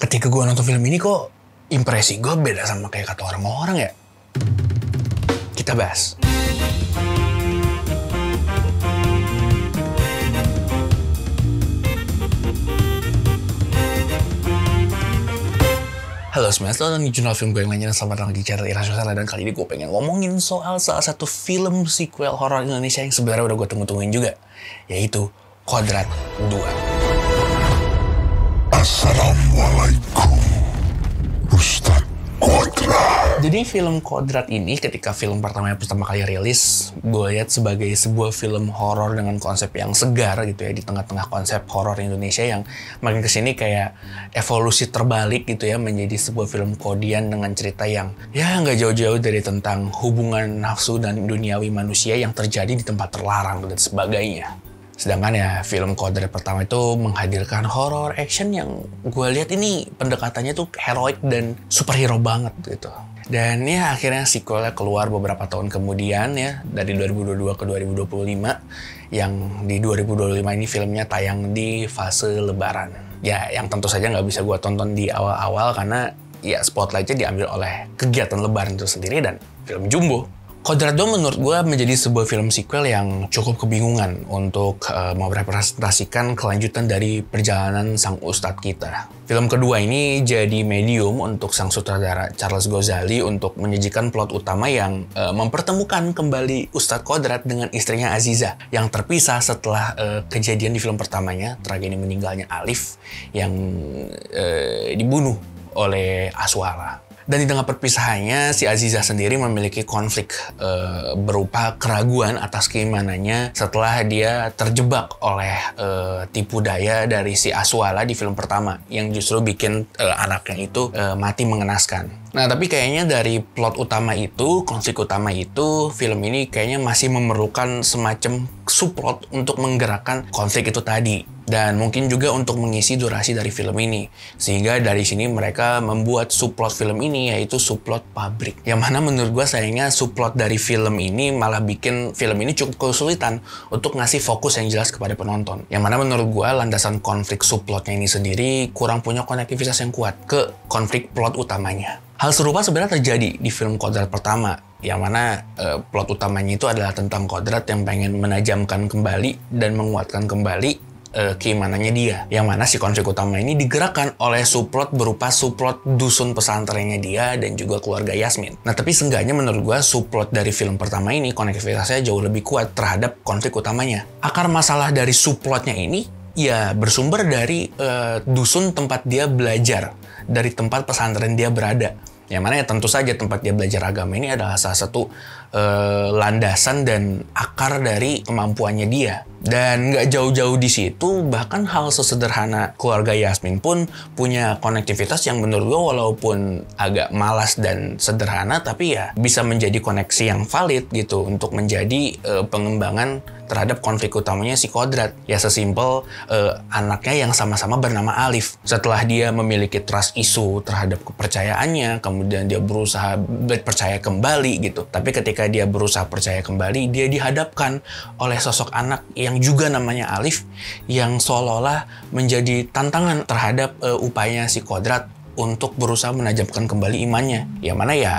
Ketika gue nonton film ini kok impresi gue beda sama kayak kata orang-orang ya. Kita bahas. Halo semuanya, selamat datang di jurnal film gue yang lainnya. Selamat datang di channel Irrasional. Dan kali ini gue pengen ngomongin soal salah satu film sequel horor Indonesia yang sebenarnya udah gue tunggu-tungguin juga, yaitu Kodrat 2. Assalamualaikum, Ustadz Kodrat. Jadi film Kodrat ini ketika film pertama kali rilis, gue lihat sebagai sebuah film horor dengan konsep yang segar gitu ya, di tengah-tengah konsep horor Indonesia yang makin kesini kayak evolusi terbalik gitu ya, menjadi sebuah film kodian dengan cerita yang ya nggak jauh-jauh dari tentang hubungan nafsu dan duniawi manusia yang terjadi di tempat terlarang dan sebagainya. Sedangkan ya film Kodrat pertama itu menghadirkan horror action yang gue lihat ini pendekatannya tuh heroik dan superhero banget gitu. Dan ya akhirnya sequelnya keluar beberapa tahun kemudian ya, dari 2022 ke 2025, yang di 2025 ini filmnya tayang di fase lebaran. Ya yang tentu saja nggak bisa gue tonton di awal-awal karena ya spotlightnya diambil oleh kegiatan lebaran itu sendiri dan film Jumbo. Kodrat 2 menurut gue menjadi sebuah film sequel yang cukup kebingungan untuk merepresentasikan kelanjutan dari perjalanan sang ustadz kita. Film kedua ini jadi medium untuk sang sutradara Charles Ghazali untuk menyajikan plot utama yang mempertemukan kembali Ustadz Kodrat dengan istrinya Aziza yang terpisah setelah kejadian di film pertamanya, tragedi meninggalnya Alif yang dibunuh oleh Aswala. Dan di tengah perpisahannya, si Aziza sendiri memiliki konflik berupa keraguan atas keimanannya setelah dia terjebak oleh tipu daya dari si Aswala di film pertama yang justru bikin anaknya itu mati mengenaskan. Nah, tapi kayaknya dari plot utama itu, konflik utama itu, film ini kayaknya masih memerlukan semacam subplot untuk menggerakkan konflik itu tadi. Dan mungkin juga untuk mengisi durasi dari film ini. Sehingga dari sini mereka membuat subplot film ini, yaitu subplot pabrik. Yang mana menurut gue sayangnya subplot dari film ini malah bikin film ini cukup kesulitan untuk ngasih fokus yang jelas kepada penonton. Yang mana menurut gue landasan konflik subplotnya ini sendiri kurang punya konektivitas yang kuat ke konflik plot utamanya. Hal serupa sebenarnya terjadi di film Kodrat pertama, yang mana plot utamanya itu adalah tentang Kodrat yang pengen menajamkan kembali dan menguatkan kembali keimanannya dia. Yang mana si konflik utama ini digerakkan oleh subplot berupa subplot dusun pesantrennya dia dan juga keluarga Yasmin. Nah tapi seenggaknya menurut gue subplot dari film pertama ini konektivitasnya jauh lebih kuat terhadap konflik utamanya. Akar masalah dari subplotnya ini ya bersumber dari dusun tempat dia belajar, dari tempat pesantren dia berada. Yang mana ya tentu saja tempat dia belajar agama ini adalah salah satu landasan dan akar dari kemampuannya dia. Dan nggak jauh-jauh di situ, bahkan hal sesederhana keluarga Yasmin pun punya konektivitas yang menurut gue walaupun agak malas dan sederhana, tapi ya bisa menjadi koneksi yang valid gitu untuk menjadi pengembangan terhadap konflik utamanya si Kodrat. Ya sesimpel anaknya yang sama-sama bernama Alif. Setelah dia memiliki trust issue terhadap kepercayaannya, kemudian dia berusaha percaya kembali gitu. Tapi ketika dia berusaha percaya kembali, dia dihadapkan oleh sosok anak yang juga namanya Alif, yang seolah-olah menjadi tantangan terhadap upaya si Kodrat untuk berusaha menajamkan kembali imannya. Yang mana ya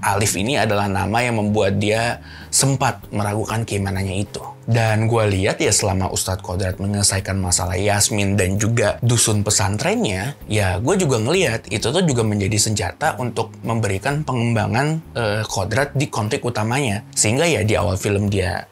Alif ini adalah nama yang membuat dia sempat meragukan keimanannya itu. Dan gue lihat ya selama Ustadz Kodrat menyelesaikan masalah Yasmin dan juga dusun pesantrennya, ya gue juga ngelihat itu tuh juga menjadi senjata untuk memberikan pengembangan Kodrat di konflik utamanya. Sehingga ya di awal film dia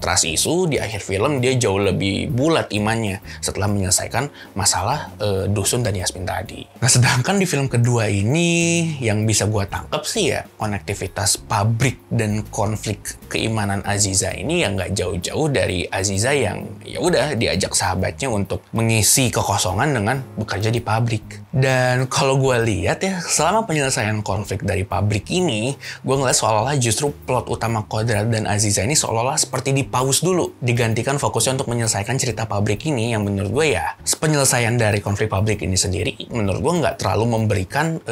trust issue, di akhir film dia jauh lebih bulat imannya setelah menyelesaikan masalah dusun dan Yasmin tadi. Nah sedangkan di film kedua ini yang bisa gue tangkap sih ya konektivitas pabrik dan konflik keimanan Aziza ini yang nggak jauh-jauh dari Aziza yang ya udah diajak sahabatnya untuk mengisi kekosongan dengan bekerja di pabrik. Dan kalau gue lihat ya selama penyelesaian konflik dari pabrik ini, gue ngeliat seolah-olah justru plot utama Kodrat dan Aziza ini seolah-olah seperti dipaus dulu, digantikan fokusnya untuk menyelesaikan cerita pabrik ini yang menurut gue ya penyelesaian dari konflik pabrik ini sendiri menurut gue nggak terlalu memberikan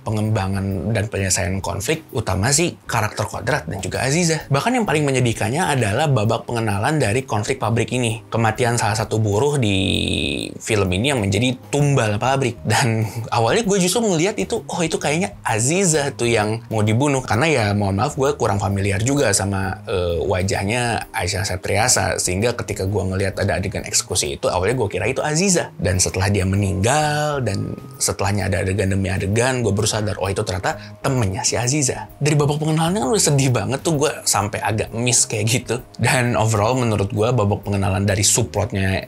pengembangan dan penyelesaian konflik utama sih karakter Kodrat dan juga Aziza. Bahkan yang paling menyedihkannya adalah babak pengenalan pengenalan dari konflik pabrik ini. Kematian salah satu buruh di film ini yang menjadi tumbal pabrik. Dan awalnya gue justru ngeliat itu, oh itu kayaknya Aziza tuh yang mau dibunuh. Karena ya mohon maaf gue kurang familiar juga sama wajahnya Aisyah Septriasa. Sehingga ketika gue ngeliat ada adegan eksekusi itu, awalnya gue kira itu Aziza. Dan setelah dia meninggal, dan setelahnya ada adegan demi adegan, gue baru sadar, oh itu ternyata temennya si Aziza. Dari babak pengenalannya kan udah sedih banget tuh, gue sampai agak miss kayak gitu. Dan overall menurut gue babak pengenalan dari subplotnya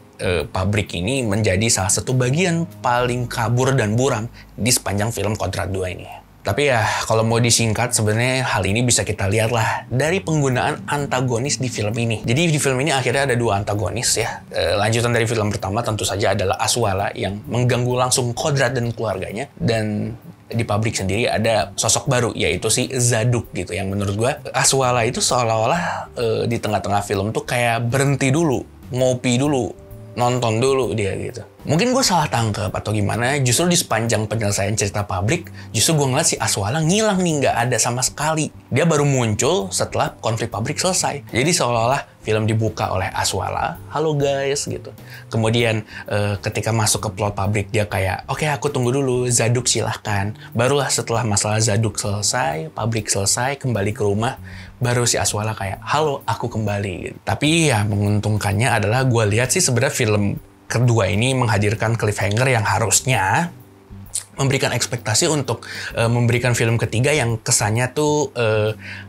pabrik ini menjadi salah satu bagian paling kabur dan buram di sepanjang film Kodrat 2 ini. Tapi ya kalau mau disingkat, sebenarnya hal ini bisa kita lihat lah dari penggunaan antagonis di film ini. Jadi di film ini akhirnya ada dua antagonis ya. Lanjutan dari film pertama tentu saja adalah Aswala yang mengganggu langsung Kodrat dan keluarganya. Dan di pabrik sendiri ada sosok baru, yaitu si Zaduk gitu. Yang menurut gue Aswala itu seolah-olah di tengah-tengah film tuh kayak berhenti dulu, ngopi dulu, nonton dulu dia gitu. Mungkin gue salah tangkap atau gimana, justru di sepanjang penyelesaian cerita pabrik, justru gue ngeliat si Aswala ngilang nih, nggak ada sama sekali. Dia baru muncul setelah konflik pabrik selesai. Jadi seolah-olah film dibuka oleh Aswala, halo guys gitu. Kemudian ketika masuk ke plot pabrik dia kayak, oke, aku tunggu dulu, Zaduk silahkan. Barulah setelah masalah Zaduk selesai, pabrik selesai, kembali ke rumah, baru si Aswala kayak, halo, aku kembali gitu. Tapi ya menguntungkannya adalah gue lihat sih sebenarnya film kedua ini menghadirkan cliffhanger yang harusnya memberikan ekspektasi untuk memberikan film ketiga yang kesannya tuh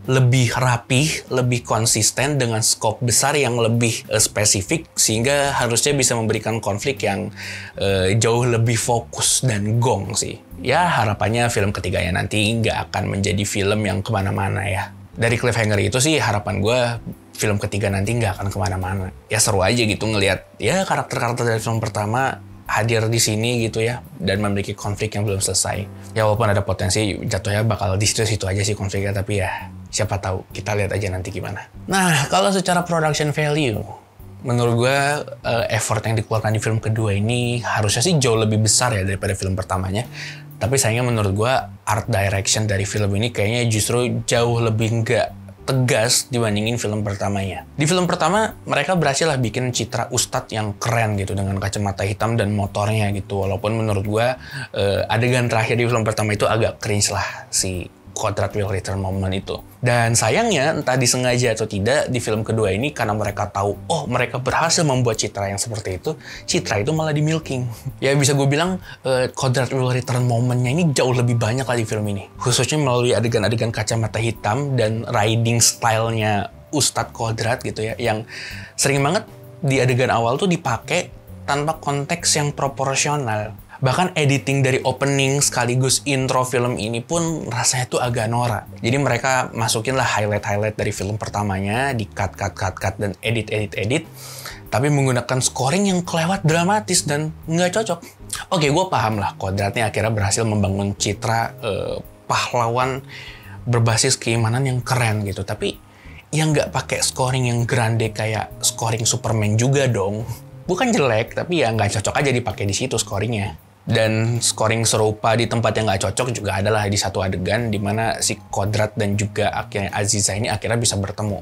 lebih rapih, lebih konsisten dengan skop besar yang lebih spesifik, sehingga harusnya bisa memberikan konflik yang jauh lebih fokus dan gong sih. Ya harapannya film ketiganya nanti nggak akan menjadi film yang kemana-mana ya. Dari cliffhanger itu sih harapan gue film ketiga nanti nggak akan kemana-mana. Ya seru aja gitu ngelihat ya karakter-karakter dari film pertama hadir di sini gitu ya, dan memiliki konflik yang belum selesai. Ya walaupun ada potensi jatuhnya bakal di situ aja sih konfliknya, tapi ya siapa tahu, kita lihat aja nanti gimana. Nah kalau secara production value, menurut gue effort yang dikeluarkan di film kedua ini harusnya sih jauh lebih besar ya daripada film pertamanya. Tapi sayangnya menurut gue art direction dari film ini kayaknya justru jauh lebih nggak tegas dibandingin film pertamanya. Di film pertama mereka berhasil lah bikin citra Ustadz yang keren gitu dengan kacamata hitam dan motornya gitu. Walaupun menurut gue adegan terakhir di film pertama itu agak cringe lah, si Kodrat Will Return moment itu. Dan sayangnya entah disengaja atau tidak, di film kedua ini karena mereka tahu, oh mereka berhasil membuat citra yang seperti itu, citra itu malah di milking. Ya bisa gue bilang Kodrat Will Return momentnya ini jauh lebih banyak lah di film ini. Khususnya melalui adegan-adegan kacamata hitam dan riding style-nya Ustadz Kodrat gitu ya, yang sering banget di adegan awal tuh dipakai tanpa konteks yang proporsional. Bahkan editing dari opening sekaligus intro film ini pun rasanya tuh agak norak. Jadi mereka masukin lah highlight-highlight dari film pertamanya, di cut dan edit. Tapi menggunakan scoring yang kelewat dramatis dan nggak cocok. Oke, gue paham lah Kodratnya akhirnya berhasil membangun citra pahlawan berbasis keimanan yang keren gitu. Tapi yang nggak pakai scoring yang grande kayak scoring Superman juga dong. Bukan jelek, tapi ya nggak cocok aja dipakai di situ scoringnya. Dan scoring serupa di tempat yang nggak cocok juga adalah di satu adegan di mana si Kodrat dan juga akhirnya Aziza ini akhirnya bisa bertemu.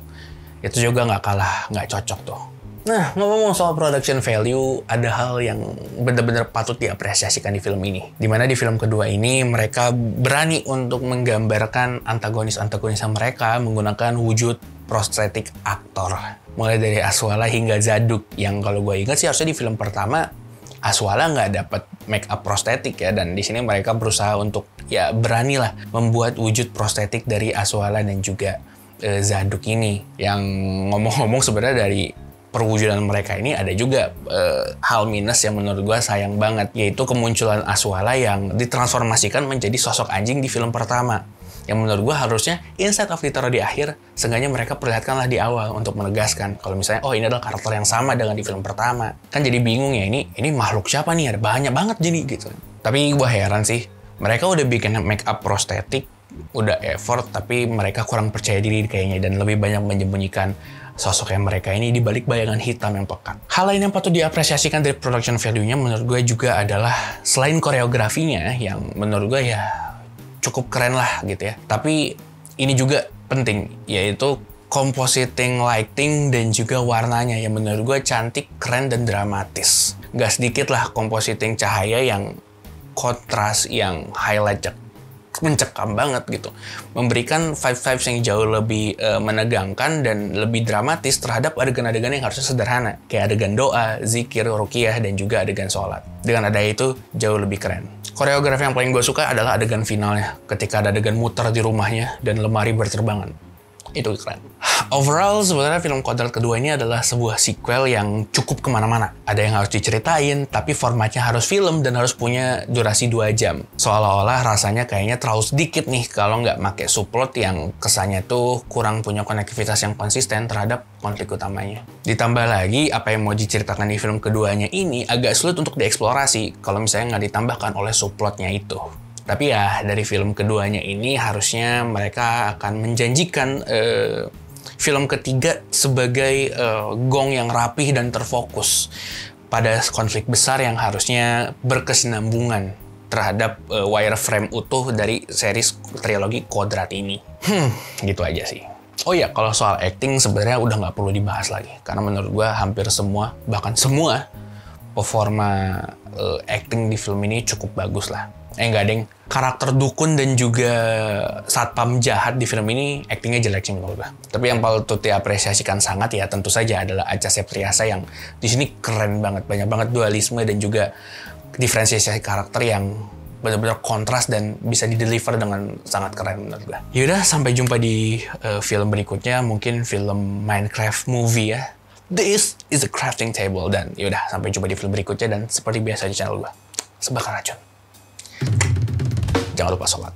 Itu juga nggak cocok tuh. Nah, ngomong soal production value, ada hal yang benar-benar patut diapresiasikan di film ini. Dimana di film kedua ini mereka berani untuk menggambarkan antagonis-antagonis mereka menggunakan wujud prostetik aktor. Mulai dari Aswala hingga Zaduk, yang kalau gue ingat sih harusnya di film pertama Aswala nggak dapat make up prostetik ya, dan di sini mereka berusaha untuk ya berani lah membuat wujud prostetik dari Aswala dan juga Zaduk ini. Yang ngomong-ngomong sebenarnya dari perwujudan mereka ini ada juga hal minus yang menurut gue sayang banget, yaitu kemunculan Aswala yang ditransformasikan menjadi sosok anjing di film pertama. Yang menurut gue harusnya instead of ditaruh di akhir, seenggaknya mereka perlihatkanlah di awal untuk menegaskan kalau misalnya oh ini adalah karakter yang sama dengan di film pertama. Kan jadi bingung ya, ini makhluk siapa nih, ada banyak banget jadi gitu. Tapi gue heran sih, mereka udah bikin make up prostetik, udah effort, tapi mereka kurang percaya diri kayaknya dan lebih banyak menyembunyikan sosok yang mereka ini di balik bayangan hitam yang pekat. Hal lain yang patut diapresiasikan dari production value-nya menurut gue juga adalah selain koreografinya yang menurut gue ya cukup keren lah gitu ya. Tapi ini juga penting, yaitu compositing lighting dan juga warnanya yang menurut gue cantik, keren, dan dramatis. Gak sedikit lah compositing cahaya yang kontras, yang highlight mencekam banget gitu. Memberikan vibes yang jauh lebih menegangkan dan lebih dramatis terhadap adegan-adegan yang harusnya sederhana. Kayak adegan doa, zikir, ruqyah, dan juga adegan sholat. Dengan ada itu, jauh lebih keren. Koreografi yang paling gue suka adalah adegan finalnya. Ketika ada adegan muter di rumahnya dan lemari berterbangan. Itu keren. Overall, sebenarnya film Kodrat kedua ini adalah sebuah sequel yang cukup kemana-mana. Ada yang harus diceritain, tapi formatnya harus film dan harus punya durasi 2 jam. Seolah-olah rasanya kayaknya terlalu sedikit nih kalau nggak pakai subplot yang kesannya tuh kurang punya konektivitas yang konsisten terhadap konflik utamanya. Ditambah lagi, apa yang mau diceritakan di film keduanya ini agak sulit untuk dieksplorasi kalau misalnya nggak ditambahkan oleh subplotnya itu. Tapi ya, dari film keduanya ini harusnya mereka akan menjanjikan film ketiga sebagai gong yang rapih dan terfokus pada konflik besar yang harusnya berkesinambungan terhadap wireframe utuh dari series trilogi Kodrat ini. Gitu aja sih. Oh ya, kalau soal acting sebenarnya udah nggak perlu dibahas lagi. Karena menurut gue hampir semua, bahkan semua performa acting di film ini cukup bagus lah. Enggak, deng. Karakter dukun dan juga satpam jahat di film ini aktingnya jelek sih menurut gue. Tapi yang patut diapresiasikan sangat ya tentu saja adalah Acha Septriasa yang di sini keren banget. Banyak banget dualisme dan juga diferensiasi karakter yang benar-benar kontras dan bisa dideliver dengan sangat keren menurut gue. Yaudah, sampai jumpa di film berikutnya. Mungkin film Minecraft movie ya. This is a crafting table. Dan yaudah, sampai jumpa di film berikutnya. Dan seperti biasa di channel gue, Sebakar Racun. Jangan lupa sholat.